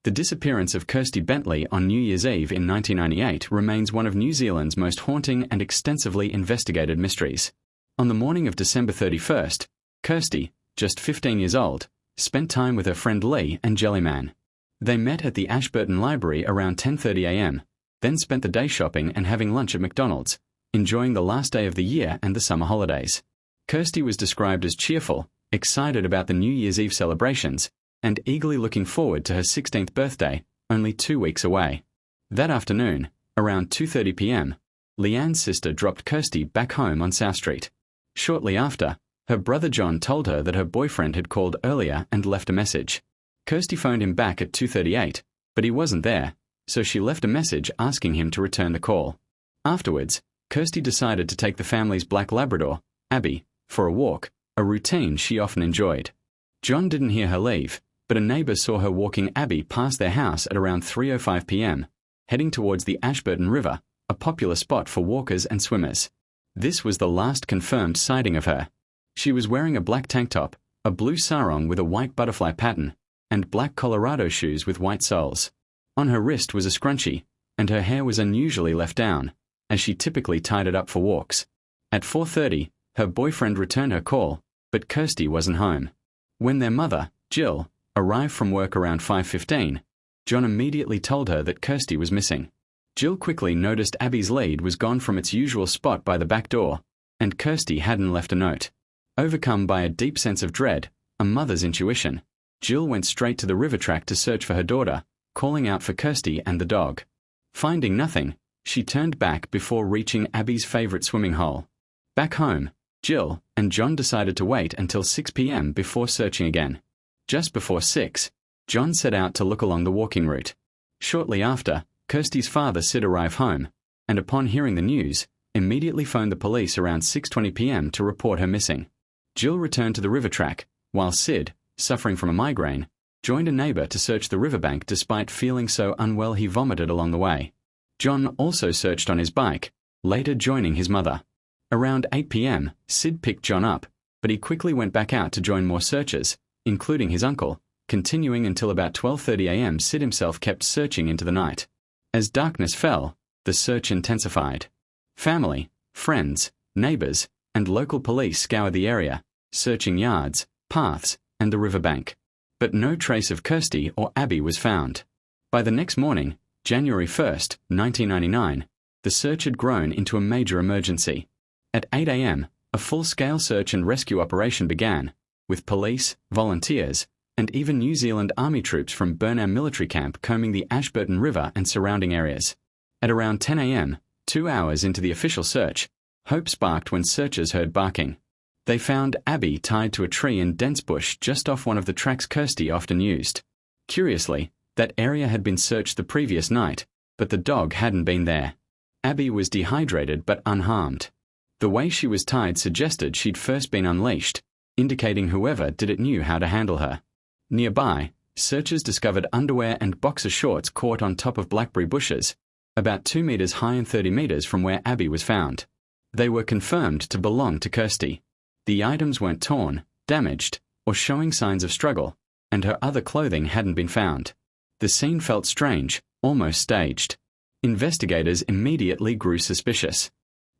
The disappearance of Kirsty Bentley on New Year's Eve in 1998 remains one of New Zealand's most haunting and extensively investigated mysteries. On the morning of December 31st, Kirsty, just 15 years old, spent time with her friend Lee and Jellyman. They met at the Ashburton Library around 10:30 a.m., then spent the day shopping and having lunch at McDonald's, enjoying the last day of the year and the summer holidays. Kirsty was described as cheerful, excited about the New Year's Eve celebrations, and eagerly looking forward to her 16th birthday, only 2 weeks away. That afternoon, around 2:30 p.m., Leanne's sister dropped Kirsty back home on South Street. Shortly after, her brother John told her that her boyfriend had called earlier and left a message. Kirsty phoned him back at 2:38, but he wasn't there, so she left a message asking him to return the call. Afterwards, Kirsty decided to take the family's black Labrador, Abby, for a walk, a routine she often enjoyed. John didn't hear her leave, but a neighbour saw her walking Abby past their house at around 3:05 p.m., heading towards the Ashburton River, a popular spot for walkers and swimmers. This was the last confirmed sighting of her. She was wearing a black tank top, a blue sarong with a white butterfly pattern, and black Colorado shoes with white soles. On her wrist was a scrunchie, and her hair was unusually left down, as she typically tied it up for walks. At 4:30, her boyfriend returned her call, but Kirsty wasn't home. When their mother, Jill, arrived from work around 5:15, John immediately told her that Kirsty was missing. Jill quickly noticed Abby's lead was gone from its usual spot by the back door, and Kirsty hadn't left a note. Overcome by a deep sense of dread, a mother's intuition, Jill went straight to the river track to search for her daughter, calling out for Kirsty and the dog. Finding nothing, she turned back before reaching Abby's favorite swimming hole. Back home, Jill and John decided to wait until 6 p.m. before searching again. Just before 6, John set out to look along the walking route. Shortly after, Kirsty's father Sid arrived home, and upon hearing the news, immediately phoned the police around 6:20 p.m. to report her missing. Jill returned to the river track, while Sid, suffering from a migraine, joined a neighbour to search the riverbank despite feeling so unwell he vomited along the way. John also searched on his bike, later joining his mother. Around 8 p.m., Sid picked John up, but he quickly went back out to join more searchers, including his uncle, continuing until about 12:30 a.m. Sid himself kept searching into the night. As darkness fell, the search intensified. Family, friends, neighbours, and local police scoured the area, searching yards, paths, and the riverbank. But no trace of Kirsty or Abby was found. By the next morning, January 1st, 1999, the search had grown into a major emergency. At 8 a.m., a full-scale search and rescue operation began, with police, volunteers, and even New Zealand Army troops from Burnham Military Camp combing the Ashburton River and surrounding areas. At around 10 a.m., 2 hours into the official search, hope sparked when searchers heard barking. They found Abby tied to a tree in dense bush just off one of the tracks Kirsty often used. Curiously, that area had been searched the previous night, but the dog hadn't been there. Abby was dehydrated but unharmed. The way she was tied suggested she'd first been unleashed, indicating whoever did it knew how to handle her. Nearby, searchers discovered underwear and boxer shorts caught on top of blackberry bushes, about 2 meters high and 30 meters from where Abby was found. They were confirmed to belong to Kirsty. The items weren't torn, damaged, or showing signs of struggle, and her other clothing hadn't been found. The scene felt strange, almost staged. Investigators immediately grew suspicious.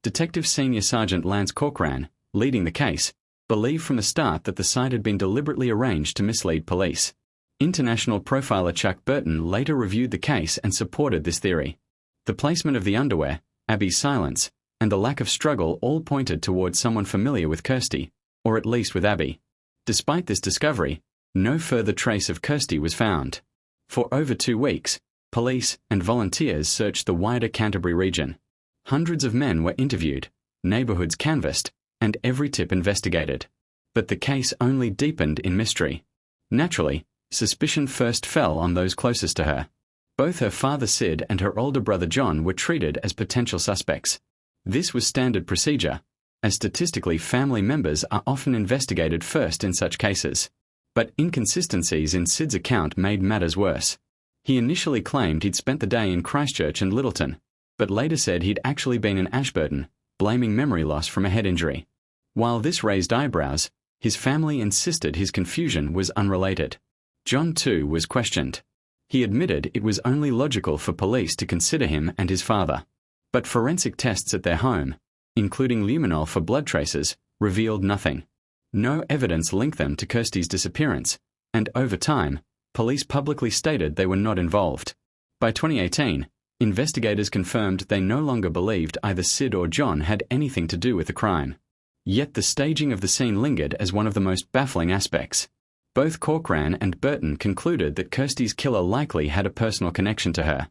Detective Senior Sergeant Lance Corcoran, leading the case, believed from the start that the site had been deliberately arranged to mislead police. International profiler Chuck Burton later reviewed the case and supported this theory. The placement of the underwear, Abby's silence, and the lack of struggle all pointed towards someone familiar with Kirsty, or at least with Abby. Despite this discovery, no further trace of Kirsty was found. For over 2 weeks, police and volunteers searched the wider Canterbury region. Hundreds of men were interviewed, neighbourhoods canvassed, and every tip investigated. But the case only deepened in mystery. Naturally, suspicion first fell on those closest to her. Both her father Sid and her older brother John were treated as potential suspects. This was standard procedure, as statistically family members are often investigated first in such cases. But inconsistencies in Sid's account made matters worse. He initially claimed he'd spent the day in Christchurch and Littleton, but later said he'd actually been in Ashburton, blaming memory loss from a head injury. While this raised eyebrows, his family insisted his confusion was unrelated. John, too, was questioned. He admitted it was only logical for police to consider him and his father. But forensic tests at their home, including luminol for blood traces, revealed nothing. No evidence linked them to Kirsty's disappearance, and over time, police publicly stated they were not involved. By 2018, investigators confirmed they no longer believed either Sid or John had anything to do with the crime. Yet the staging of the scene lingered as one of the most baffling aspects. Both Corcoran and Burton concluded that Kirsty's killer likely had a personal connection to her.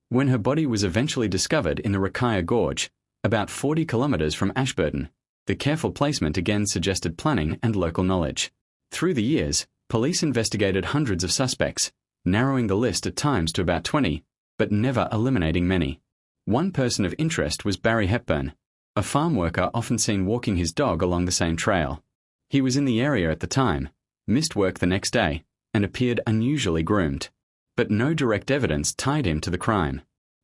When her body was eventually discovered in the Rakaya Gorge, about 40 kilometers from Ashburton, the careful placement again suggested planning and local knowledge. Through the years, police investigated hundreds of suspects, narrowing the list at times to about 20, but never eliminating many. One person of interest was Barry Hepburn, a farm worker often seen walking his dog along the same trail. He was in the area at the time, missed work the next day, and appeared unusually groomed. But no direct evidence tied him to the crime.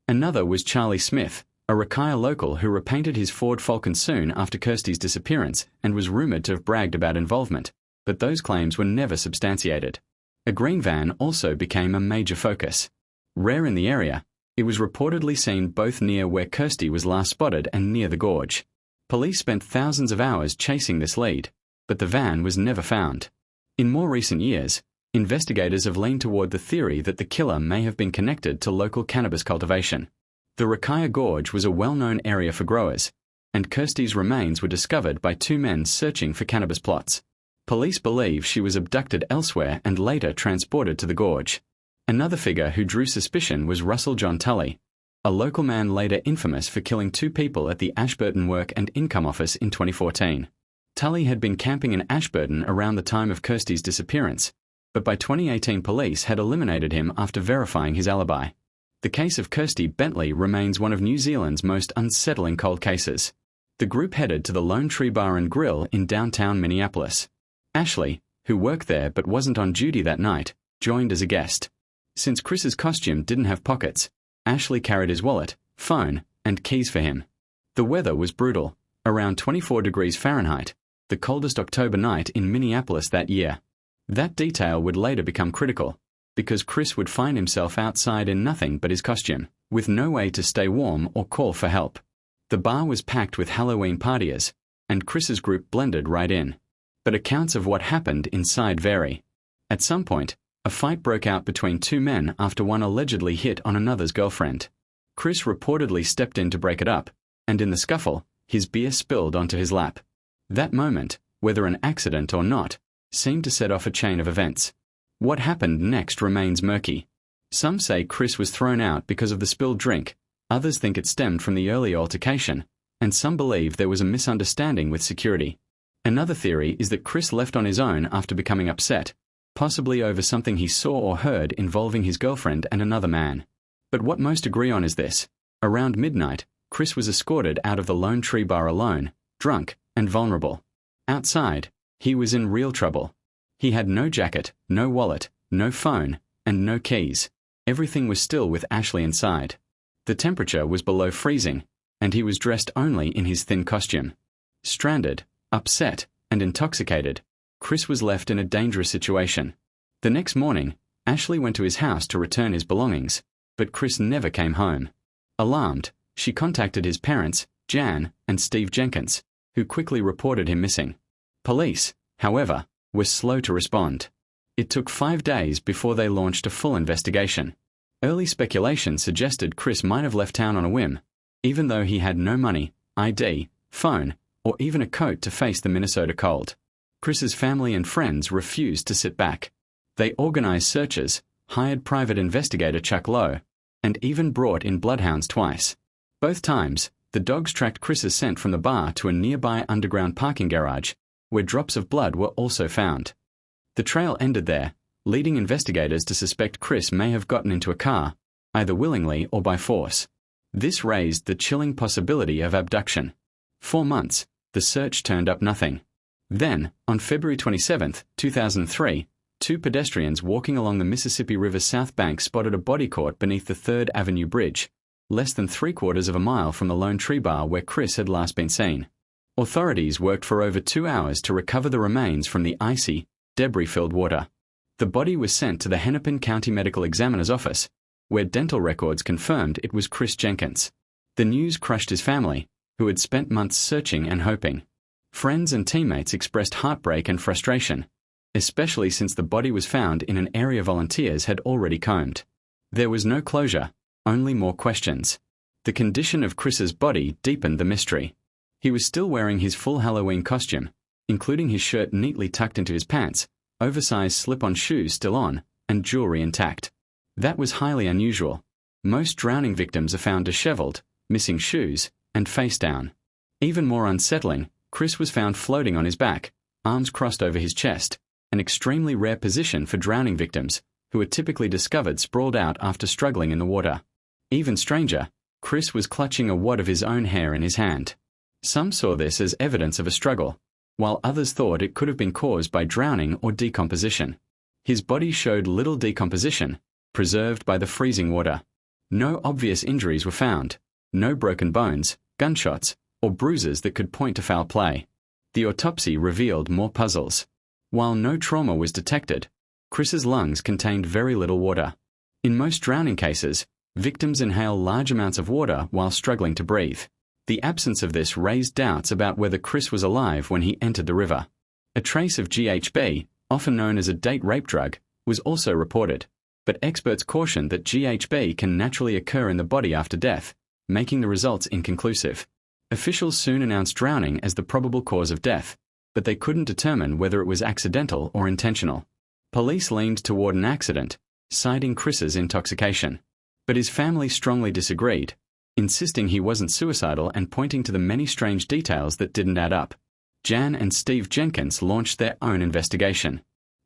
Another was Charlie Smith, a Rakaya local who repainted his Ford Falcon soon after Kirsty's disappearance and was rumored to have bragged about involvement, but those claims were never substantiated. A green van also became a major focus. Rare in the area, it was reportedly seen both near where Kirsty was last spotted and near the gorge. Police spent thousands of hours chasing this lead, but the van was never found. In more recent years, investigators have leaned toward the theory that the killer may have been connected to local cannabis cultivation. The Rakaya Gorge was a well-known area for growers, and Kirsty's remains were discovered by two men searching for cannabis plots. Police believe she was abducted elsewhere and later transported to the gorge. Another figure who drew suspicion was Russell John Tully, a local man later infamous for killing two people at the Ashburton Work and Income Office in 2014. Tully had been camping in Ashburton around the time of Kirsty's disappearance, but by 2018 police had eliminated him after verifying his alibi. The case of Kirsty Bentley remains one of New Zealand's most unsettling cold cases. The group headed to the Lone Tree Bar and Grill in downtown Minneapolis. Ashley, who worked there but wasn't on duty that night, joined as a guest. Since Chris's costume didn't have pockets, Ashley carried his wallet, phone, and keys for him. The weather was brutal, around 24 degrees Fahrenheit, the coldest October night in Minneapolis that year. That detail would later become critical, because Chris would find himself outside in nothing but his costume, with no way to stay warm or call for help. The bar was packed with Halloween partiers, and Chris's group blended right in. But accounts of what happened inside vary. At some point, a fight broke out between two men after one allegedly hit on another's girlfriend. Chris reportedly stepped in to break it up, and in the scuffle, his beer spilled onto his lap. That moment, whether an accident or not, seemed to set off a chain of events. What happened next remains murky. Some say Chris was thrown out because of the spilled drink, others think it stemmed from the early altercation, and some believe there was a misunderstanding with security. Another theory is that Chris left on his own after becoming upset, possibly over something he saw or heard involving his girlfriend and another man. But what most agree on is this: around midnight, Chris was escorted out of the Lone Tree Bar alone, drunk, and vulnerable. Outside, he was in real trouble. He had no jacket, no wallet, no phone, and no keys. Everything was still with Ashley inside. The temperature was below freezing, and he was dressed only in his thin costume. Stranded, upset, and intoxicated, Chris was left in a dangerous situation. The next morning, Ashley went to his house to return his belongings, but Chris never came home. Alarmed, she contacted his parents, Jan and Steve Jenkins, who quickly reported him missing. Police, however, were slow to respond. It took 5 days before they launched a full investigation. Early speculation suggested Chris might have left town on a whim, even though he had no money, ID, phone, or even a coat to face the Minnesota cold. Chris's family and friends refused to sit back. They organized searches, hired private investigator Chuck Lowe, and even brought in bloodhounds twice. Both times, the dogs tracked Chris's scent from the bar to a nearby underground parking garage, where drops of blood were also found. The trail ended there, leading investigators to suspect Chris may have gotten into a car, either willingly or by force. This raised the chilling possibility of abduction. 4 months, the search turned up nothing. Then, on February 27, 2003, 2 pedestrians walking along the Mississippi River's south bank spotted a body caught beneath the 3rd Avenue Bridge, less than 3/4 of a mile from the Lone Tree Bar where Chris had last been seen. Authorities worked for over 2 hours to recover the remains from the icy, debris-filled water. The body was sent to the Hennepin County Medical Examiner's office, where dental records confirmed it was Chris Jenkins. The news crushed his family, who had spent months searching and hoping. Friends and teammates expressed heartbreak and frustration, especially since the body was found in an area volunteers had already combed. There was no closure, only more questions. The condition of Chris's body deepened the mystery. He was still wearing his full Halloween costume, including his shirt neatly tucked into his pants, oversized slip-on shoes still on, and jewelry intact. That was highly unusual. Most drowning victims are found disheveled, missing shoes, and face down. Even more unsettling, Chris was found floating on his back, arms crossed over his chest, an extremely rare position for drowning victims, who are typically discovered sprawled out after struggling in the water. Even stranger, Chris was clutching a wad of his own hair in his hand. Some saw this as evidence of a struggle, while others thought it could have been caused by drowning or decomposition. His body showed little decomposition, preserved by the freezing water. No obvious injuries were found, no broken bones, gunshots, or bruises that could point to foul play. The autopsy revealed more puzzles. While no trauma was detected, Chris's lungs contained very little water. In most drowning cases, victims inhale large amounts of water while struggling to breathe. The absence of this raised doubts about whether Chris was alive when he entered the river. A trace of GHB, often known as a date rape drug, was also reported, but experts cautioned that GHB can naturally occur in the body after death, making the results inconclusive. Officials soon announced drowning as the probable cause of death, but they couldn't determine whether it was accidental or intentional. Police leaned toward an accident, citing Chris's intoxication. But his family strongly disagreed, insisting he wasn't suicidal and pointing to the many strange details that didn't add up. Jan and Steve Jenkins launched their own investigation.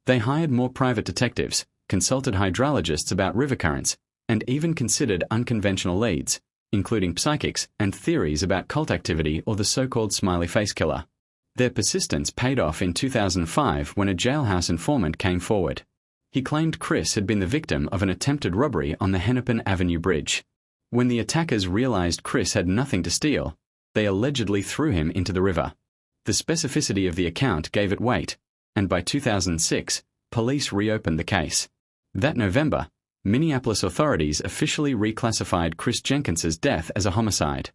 They hired more private detectives, consulted hydrologists about river currents, and even considered unconventional leads, including psychics and theories about cult activity or the so-called smiley face killer. Their persistence paid off in 2005 when a jailhouse informant came forward. He claimed Chris had been the victim of an attempted robbery on the Hennepin Avenue Bridge. When the attackers realized Chris had nothing to steal, they allegedly threw him into the river. The specificity of the account gave it weight, and by 2006, police reopened the case. That November, Minneapolis authorities officially reclassified Chris Jenkins's death as a homicide.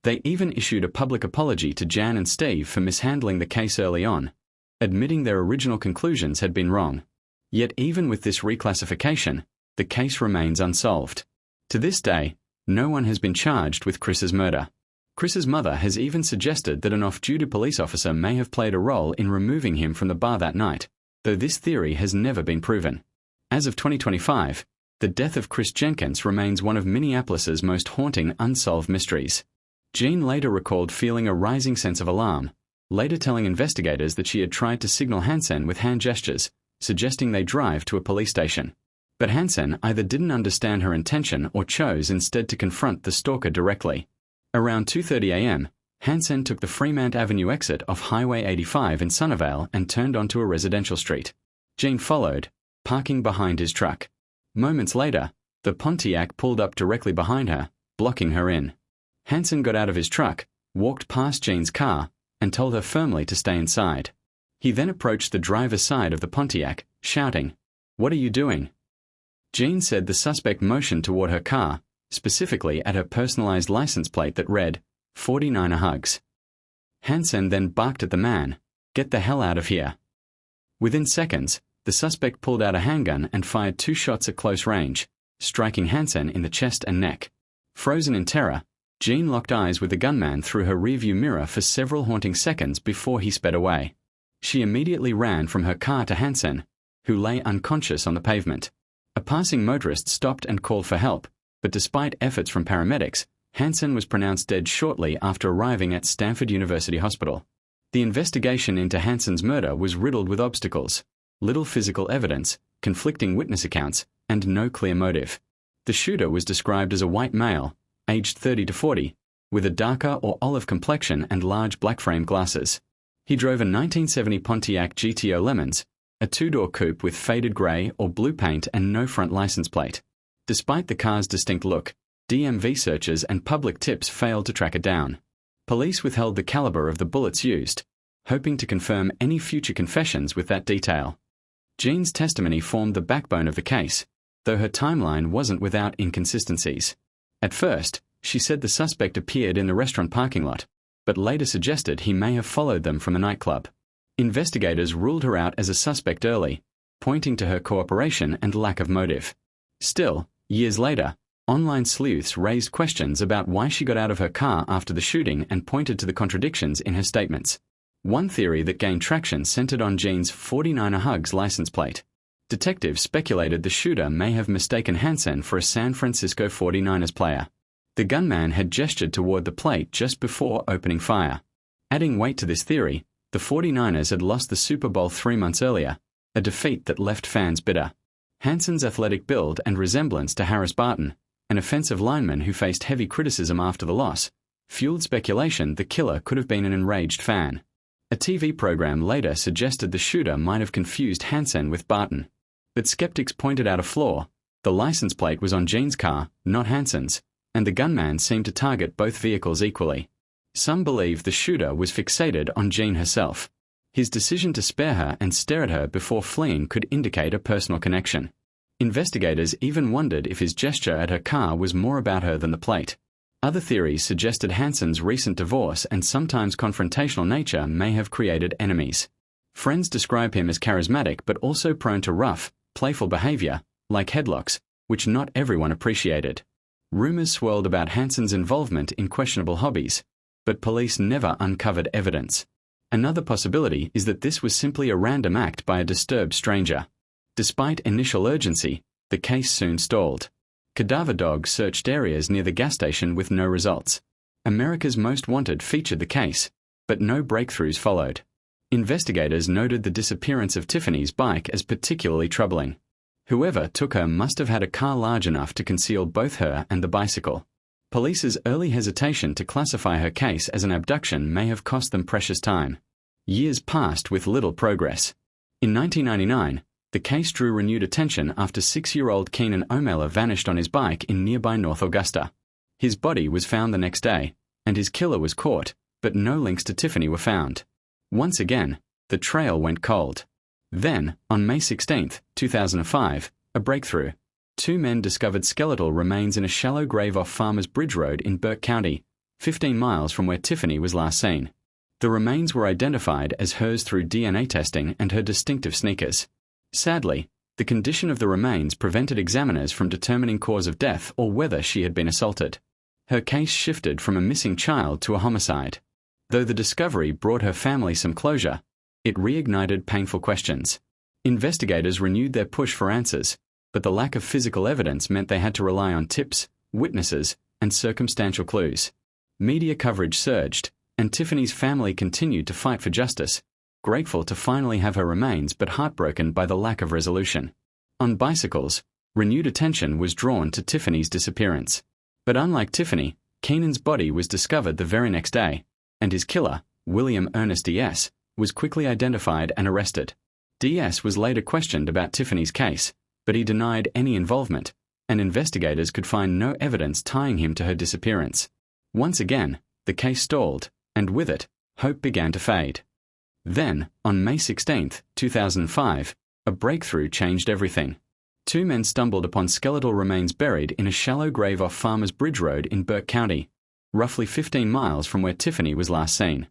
They even issued a public apology to Jan and Steve for mishandling the case early on, admitting their original conclusions had been wrong. Yet even with this reclassification, the case remains unsolved. To this day, no one has been charged with Chris's murder. Chris's mother has even suggested that an off-duty police officer may have played a role in removing him from the bar that night, though this theory has never been proven. As of 2025, the death of Chris Jenkins remains one of Minneapolis's most haunting unsolved mysteries. Jean later recalled feeling a rising sense of alarm, later telling investigators that she had tried to signal Hansen with hand gestures, suggesting they drive to a police station. But Hansen either didn't understand her intention or chose instead to confront the stalker directly. Around 2:30 a.m., Hansen took the Fremont Avenue exit off Highway 85 in Sunnyvale and turned onto a residential street. Jean followed, parking behind his truck. Moments later, the Pontiac pulled up directly behind her, blocking her in. Hansen got out of his truck, walked past Jean's car, and told her firmly to stay inside. He then approached the driver's side of the Pontiac, shouting, "What are you doing?" Jean said the suspect motioned toward her car, specifically at her personalized license plate that read, 49er Hugs. Hansen then barked at the man, "Get the hell out of here." Within seconds, the suspect pulled out a handgun and fired 2 shots at close range, striking Hansen in the chest and neck. Frozen in terror, Jean locked eyes with the gunman through her rearview mirror for several haunting seconds before he sped away. She immediately ran from her car to Hansen, who lay unconscious on the pavement. A passing motorist stopped and called for help, but despite efforts from paramedics, Hansen was pronounced dead shortly after arriving at Stanford University Hospital. The investigation into Hansen's murder was riddled with obstacles, little physical evidence, conflicting witness accounts, and no clear motive. The shooter was described as a white male, aged 30 to 40, with a darker or olive complexion and large black frame glasses. He drove a 1970 Pontiac GTO Lemons, a 2-door coupe with faded grey or blue paint and no front license plate. Despite the car's distinct look, DMV searches and public tips failed to track it down. Police withheld the caliber of the bullets used, hoping to confirm any future confessions with that detail. Jean's testimony formed the backbone of the case, though her timeline wasn't without inconsistencies. At first, she said the suspect appeared in the restaurant parking lot, but later suggested he may have followed them from a nightclub. Investigators ruled her out as a suspect early, pointing to her cooperation and lack of motive. Still, years later, online sleuths raised questions about why she got out of her car after the shooting and pointed to the contradictions in her statements. One theory that gained traction centered on Jean's 49er Hugs license plate. Detectives speculated the shooter may have mistaken Hansen for a San Francisco 49ers player. The gunman had gestured toward the plate just before opening fire. Adding weight to this theory, the 49ers had lost the Super Bowl 3 months earlier, a defeat that left fans bitter. Hansen's athletic build and resemblance to Harris Barton, an offensive lineman who faced heavy criticism after the loss, fueled speculation the killer could have been an enraged fan. A TV program later suggested the shooter might have confused Hansen with Barton. But skeptics pointed out a flaw. The license plate was on Jean's car, not Hansen's, and the gunman seemed to target both vehicles equally. Some believe the shooter was fixated on Jean herself. His decision to spare her and stare at her before fleeing could indicate a personal connection. Investigators even wondered if his gesture at her car was more about her than the plate. Other theories suggested Hansen's recent divorce and sometimes confrontational nature may have created enemies. Friends describe him as charismatic but also prone to rough, playful behavior, like headlocks, which not everyone appreciated. Rumors swirled about Hansen's involvement in questionable hobbies, but police never uncovered evidence. Another possibility is that this was simply a random act by a disturbed stranger. Despite initial urgency, the case soon stalled. Cadaver dogs searched areas near the gas station with no results. America's Most Wanted featured the case, but no breakthroughs followed. Investigators noted the disappearance of Tiffany's bike as particularly troubling. Whoever took her must have had a car large enough to conceal both her and the bicycle. Police's early hesitation to classify her case as an abduction may have cost them precious time. Years passed with little progress. In 1999, the case drew renewed attention after 6-year-old Keenan O'Malley vanished on his bike in nearby North Augusta. His body was found the next day, and his killer was caught, but no links to Tiffany were found. Once again, the trail went cold. Then, on May 16, 2005, a breakthrough. 2 men discovered skeletal remains in a shallow grave off Farmers Bridge Road in Burke County, 15 miles from where Tiffany was last seen. The remains were identified as hers through DNA testing and her distinctive sneakers. Sadly, the condition of the remains prevented examiners from determining cause of death or whether she had been assaulted. Her case shifted from a missing child to a homicide. Though the discovery brought her family some closure, it reignited painful questions. Investigators renewed their push for answers, but the lack of physical evidence meant they had to rely on tips, witnesses, and circumstantial clues. Media coverage surged, and Tiffany's family continued to fight for justice, grateful to finally have her remains but heartbroken by the lack of resolution. On bicycles, renewed attention was drawn to Tiffany's disappearance. But unlike Tiffany, Keenan's body was discovered the very next day, and his killer, William Ernest D.S., was quickly identified and arrested. D.S. was later questioned about Tiffany's case, but he denied any involvement, and investigators could find no evidence tying him to her disappearance. Once again, the case stalled, and with it, hope began to fade. Then, on May 16, 2005, a breakthrough changed everything. 2 men stumbled upon skeletal remains buried in a shallow grave off Farmers Bridge Road in Burke County, roughly 15 miles from where Tiffany was last seen.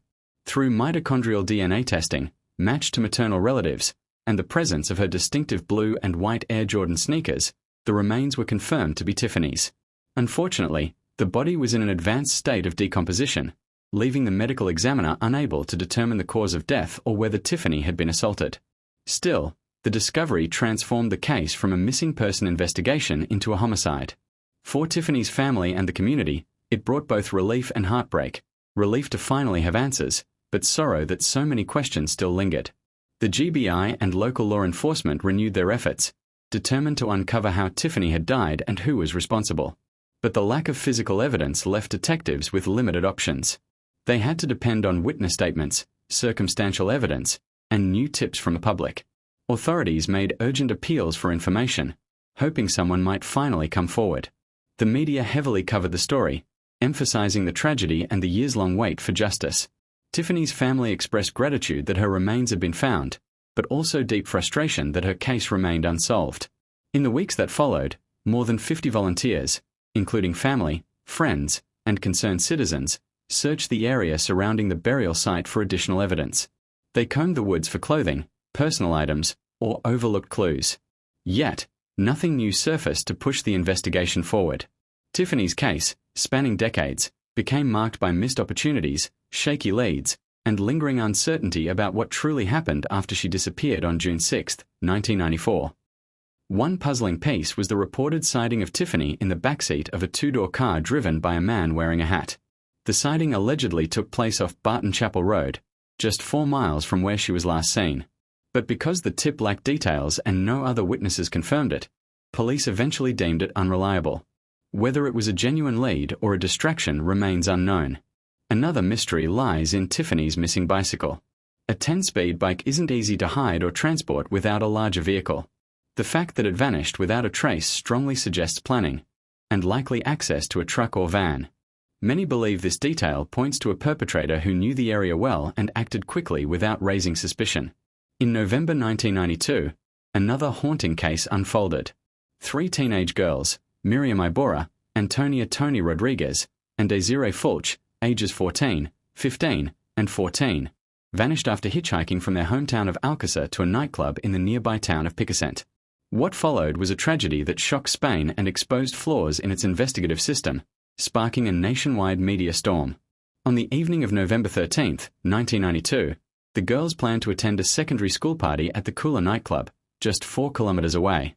Through mitochondrial DNA testing, matched to maternal relatives, and the presence of her distinctive blue and white Air Jordan sneakers, the remains were confirmed to be Tiffany's. Unfortunately, the body was in an advanced state of decomposition, leaving the medical examiner unable to determine the cause of death or whether Tiffany had been assaulted. Still, the discovery transformed the case from a missing person investigation into a homicide. For Tiffany's family and the community, it brought both relief and heartbreak. Relief to finally have answers, but sorrow that so many questions still lingered. The GBI and local law enforcement renewed their efforts, determined to uncover how Tiffany had died and who was responsible. But the lack of physical evidence left detectives with limited options. They had to depend on witness statements, circumstantial evidence, and new tips from the public. Authorities made urgent appeals for information, hoping someone might finally come forward. The media heavily covered the story, emphasizing the tragedy and the years-long wait for justice. Tiffany's family expressed gratitude that her remains had been found, but also deep frustration that her case remained unsolved. In the weeks that followed, more than 50 volunteers, including family, friends, and concerned citizens, searched the area surrounding the burial site for additional evidence. They combed the woods for clothing, personal items, or overlooked clues. Yet, nothing new surfaced to push the investigation forward. Tiffany's case, spanning decades, became marked by missed opportunities, shaky leads, and lingering uncertainty about what truly happened after she disappeared on June 6, 1994. One puzzling piece was the reported sighting of Tiffany in the backseat of a two-door car driven by a man wearing a hat. The sighting allegedly took place off Barton Chapel Road, just 4 miles from where she was last seen. But because the tip lacked details and no other witnesses confirmed it, police eventually deemed it unreliable. Whether it was a genuine lead or a distraction remains unknown. Another mystery lies in Tiffany's missing bicycle. A 10-speed bike isn't easy to hide or transport without a larger vehicle. The fact that it vanished without a trace strongly suggests planning, and likely access to a truck or van. Many believe this detail points to a perpetrator who knew the area well and acted quickly without raising suspicion. In November 1992, another haunting case unfolded. 3 teenage girls, Miriam Iborra, Antonia Tony Rodriguez, and Desiree Fulch, ages 14, 15, and 14, vanished after hitchhiking from their hometown of Alcázar to a nightclub in the nearby town of Picassent. What followed was a tragedy that shocked Spain and exposed flaws in its investigative system, sparking a nationwide media storm. On the evening of November 13, 1992, the girls planned to attend a secondary school party at the Kula nightclub, just 4 kilometers away.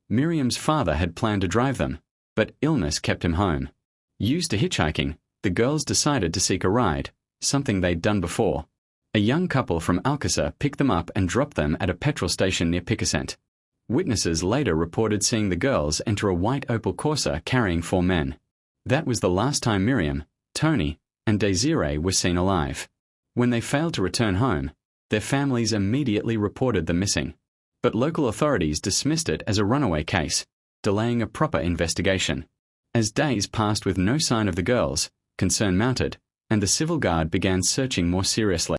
Miriam's father had planned to drive them, but illness kept him home. Used to hitchhiking, the girls decided to seek a ride, something they'd done before. A young couple from Alcázar picked them up and dropped them at a petrol station near Picassent. Witnesses later reported seeing the girls enter a white Opel Corsa carrying 4 men. That was the last time Miriam, Tony, and Desiree were seen alive. When they failed to return home, their families immediately reported them missing. But local authorities dismissed it as a runaway case, delaying a proper investigation. As days passed with no sign of the girls, concern mounted, and the civil guard began searching more seriously.